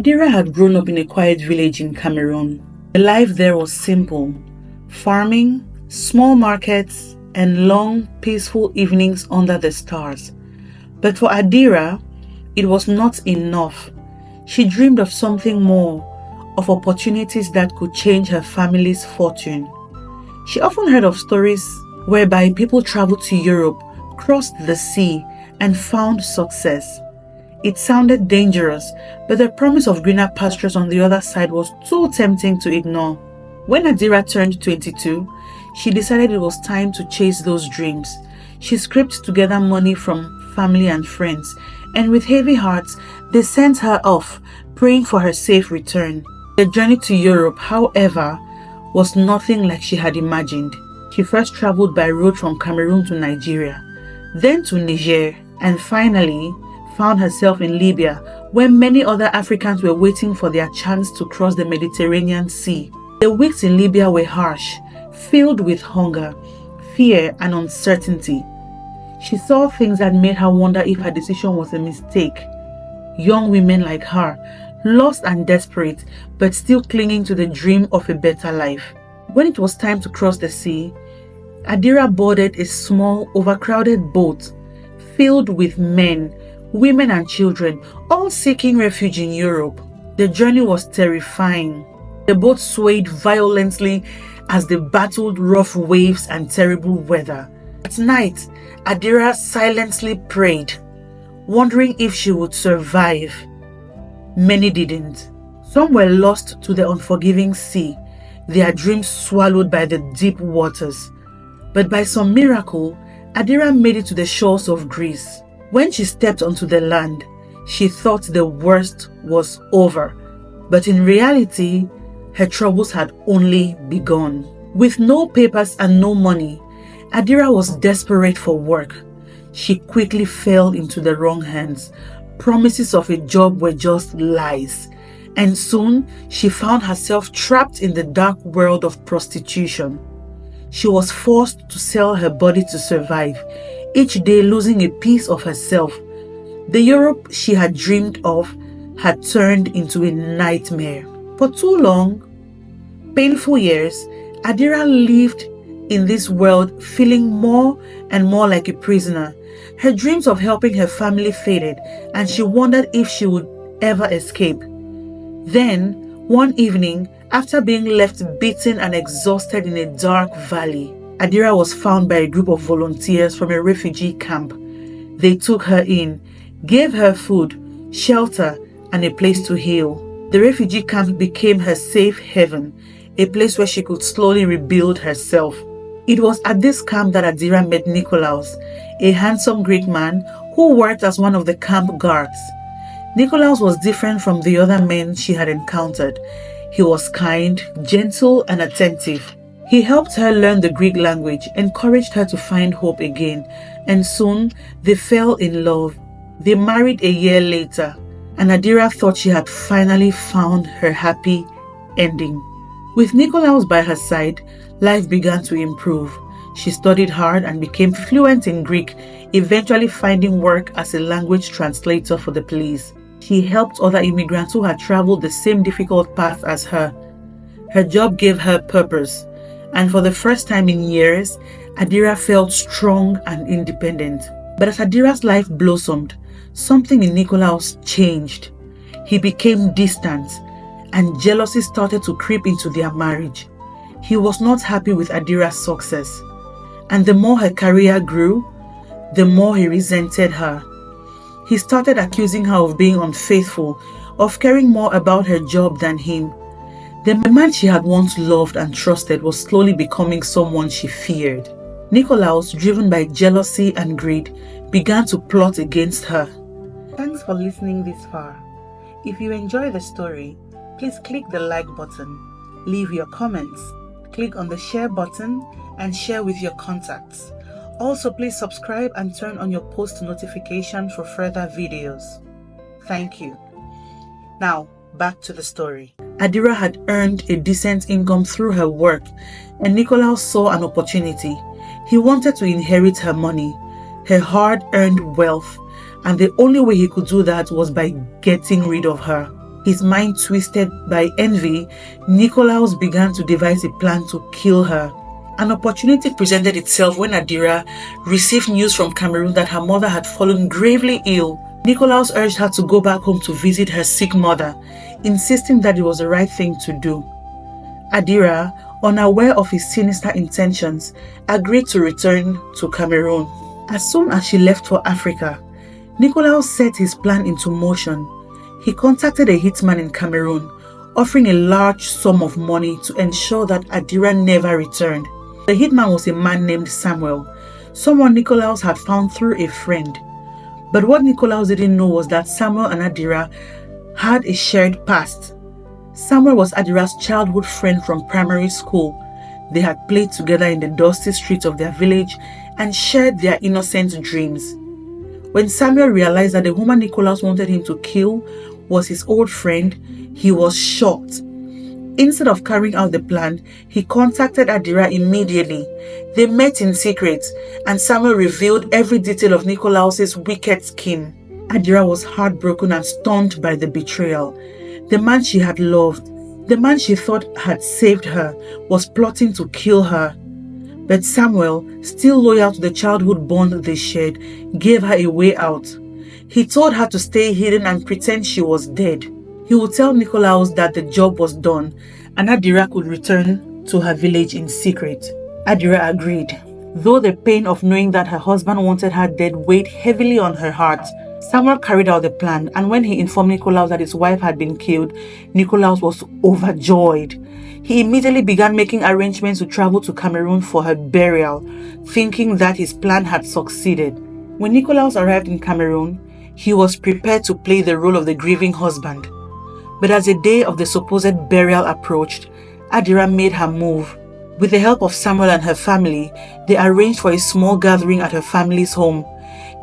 Adira had grown up in a quiet village in Cameroon. The life there was simple: farming, small markets, and long, peaceful evenings under the stars. But for Adira, it was not enough. She dreamed of something more, of opportunities that could change her family's fortune. She often heard of stories whereby people traveled to Europe, crossed the sea, and found success. It sounded dangerous, but the promise of greener pastures on the other side was too tempting to ignore. When Adira turned 22, she decided it was time to chase those dreams. She scraped together money from family and friends, and with heavy hearts, they sent her off, praying for her safe return. The journey to Europe, however, was nothing like she had imagined. She first traveled by road from Cameroon to Nigeria, then to Niger, and finally found herself in Libya, where many other Africans were waiting for their chance to cross the Mediterranean Sea. The weeks in Libya were harsh, filled with hunger, fear, and uncertainty. She saw things that made her wonder if her decision was a mistake. Young women like her, lost and desperate, but still clinging to the dream of a better life. When it was time to cross the sea, Adira boarded a small, overcrowded boat filled with men, women, and children, all seeking refuge in Europe. The journey was terrifying. The boat swayed violently as they battled rough waves and terrible weather. At night, Adira silently prayed, wondering if she would survive. Many didn't. Some were lost to the unforgiving sea, their dreams swallowed by the deep waters. But by some miracle, Adira made it to the shores of Greece. When she stepped onto the land, she thought the worst was over. But in reality, her troubles had only begun. With no papers and no money, Adira was desperate for work. She quickly fell into the wrong hands. Promises of a job were just lies. And soon, she found herself trapped in the dark world of prostitution. She was forced to sell her body to survive, each day losing a piece of herself. The Europe she had dreamed of had turned into a nightmare. For 2 long, painful years, Adira lived in this world feeling more and more like a prisoner. Her dreams of helping her family faded, and she wondered if she would ever escape. Then, one evening, after being left beaten and exhausted in a dark valley, Adira was found by a group of volunteers from a refugee camp. They took her in, gave her food, shelter, and a place to heal. The refugee camp became her safe haven, a place where she could slowly rebuild herself. It was at this camp that Adira met Nikolaos, a handsome Greek man who worked as one of the camp guards. Nikolaos was different from the other men she had encountered. He was kind, gentle, and attentive. He helped her learn the Greek language, encouraged her to find hope again, and soon they fell in love. They married a year later, and Adira thought she had finally found her happy ending. With Nikolaos by her side, life began to improve. She studied hard and became fluent in Greek, eventually finding work as a language translator for the police. She helped other immigrants who had traveled the same difficult path as her. Her job gave her purpose, and for the first time in years, Adira felt strong and independent. But as Adira's life blossomed, something in Nikolaos changed. He became distant, and jealousy started to creep into their marriage. He was not happy with Adira's success, and the more her career grew, the more he resented her. He started accusing her of being unfaithful, of caring more about her job than him. The man she had once loved and trusted was slowly becoming someone she feared. Nikolaos, driven by jealousy and greed, began to plot against her. Thanks for listening this far. If you enjoy the story, please click the like button, leave your comments, click on the share button, and share with your contacts. Also, please subscribe and turn on your post notification for further videos. Thank you. Now, back to the story. Adira had earned a decent income through her work, and Nikolaos saw an opportunity. He wanted to inherit her money, her hard-earned wealth, and the only way he could do that was by getting rid of her. His mind twisted by envy, Nikolaos began to devise a plan to kill her. An opportunity presented itself when Adira received news from Cameroon that her mother had fallen gravely ill. Nikolaos urged her to go back home to visit her sick mother, insisting that it was the right thing to do. Adira, unaware of his sinister intentions, agreed to return to Cameroon. As soon as she left for Africa, Nikolaos set his plan into motion. He contacted a hitman in Cameroon, offering a large sum of money to ensure that Adira never returned. The hitman was a man named Samuel, someone Nikolaos had found through a friend. But what Nikolaos didn't know was that Samuel and Adira had a shared past. Samuel was Adira's childhood friend from primary school. They had played together in the dusty streets of their village and shared their innocent dreams. When Samuel realized that the woman Nikolaos wanted him to kill was his old friend, he was shocked. Instead of carrying out the plan, he contacted Adira immediately. They met in secret, and Samuel revealed every detail of Nikolaos' wicked scheme. Adira was heartbroken and stunned by the betrayal. The man she had loved, the man she thought had saved her, was plotting to kill her. But Samuel, still loyal to the childhood bond they shared, gave her a way out. He told her to stay hidden and pretend she was dead. He would tell Nikolaos that the job was done and Adira could return to her village in secret. Adira agreed. Though the pain of knowing that her husband wanted her dead weighed heavily on her heart, Samuel carried out the plan, and when he informed Nikolaos that his wife had been killed, Nikolaos was overjoyed. He immediately began making arrangements to travel to Cameroon for her burial, thinking that his plan had succeeded. When Nikolaos arrived in Cameroon, he was prepared to play the role of the grieving husband. But as the day of the supposed burial approached, Adira made her move. With the help of Samuel and her family, they arranged for a small gathering at her family's home.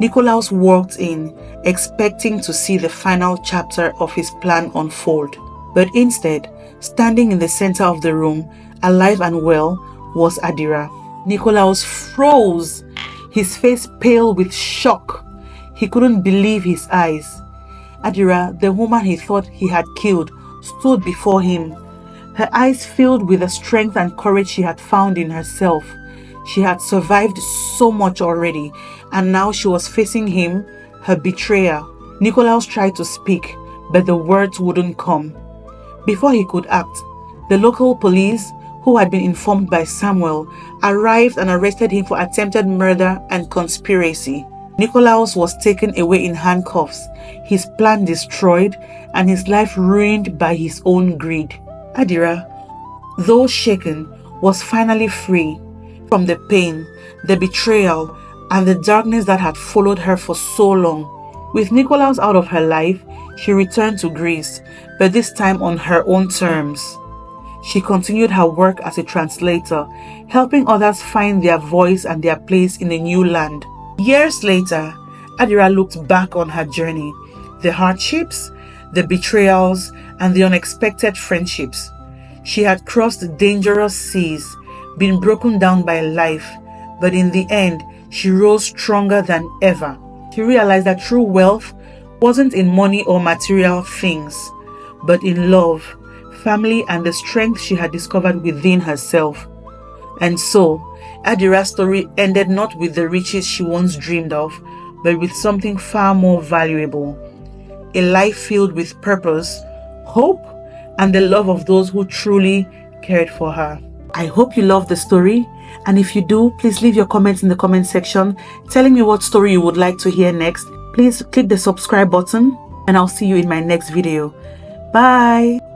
Nikolaos walked in, expecting to see the final chapter of his plan unfold. But instead, standing in the center of the room, alive and well, was Adira. Nikolaos froze, his face pale with shock. He couldn't believe his eyes. Adira, the woman he thought he had killed, stood before him. Her eyes filled with the strength and courage she had found in herself. She had survived so much already, and now she was facing him, her betrayer. Nikolaos tried to speak, but the words wouldn't come. Before he could act, the local police, who had been informed by Samuel, arrived and arrested him for attempted murder and conspiracy. Nikolaos was taken away in handcuffs, his plan destroyed, and his life ruined by his own greed. Adira, though shaken, was finally free from the pain, the betrayal, and the darkness that had followed her for so long. With Nikolaos out of her life, she returned to Greece, but this time on her own terms. She continued her work as a translator, helping others find their voice and their place in a new land. Years later, Adira looked back on her journey, the hardships, the betrayals, and the unexpected friendships. She had crossed dangerous seas, been broken down by life, but in the end, she rose stronger than ever. She realized that true wealth wasn't in money or material things, but in love, family, and the strength she had discovered within herself. And so, Adira's story ended not with the riches she once dreamed of, but with something far more valuable. A life filled with purpose, hope, and the love of those who truly cared for her. I hope you loved the story, and if you do, please leave your comments in the comment section telling me what story you would like to hear next. Please click the subscribe button, and I'll see you in my next video. Bye!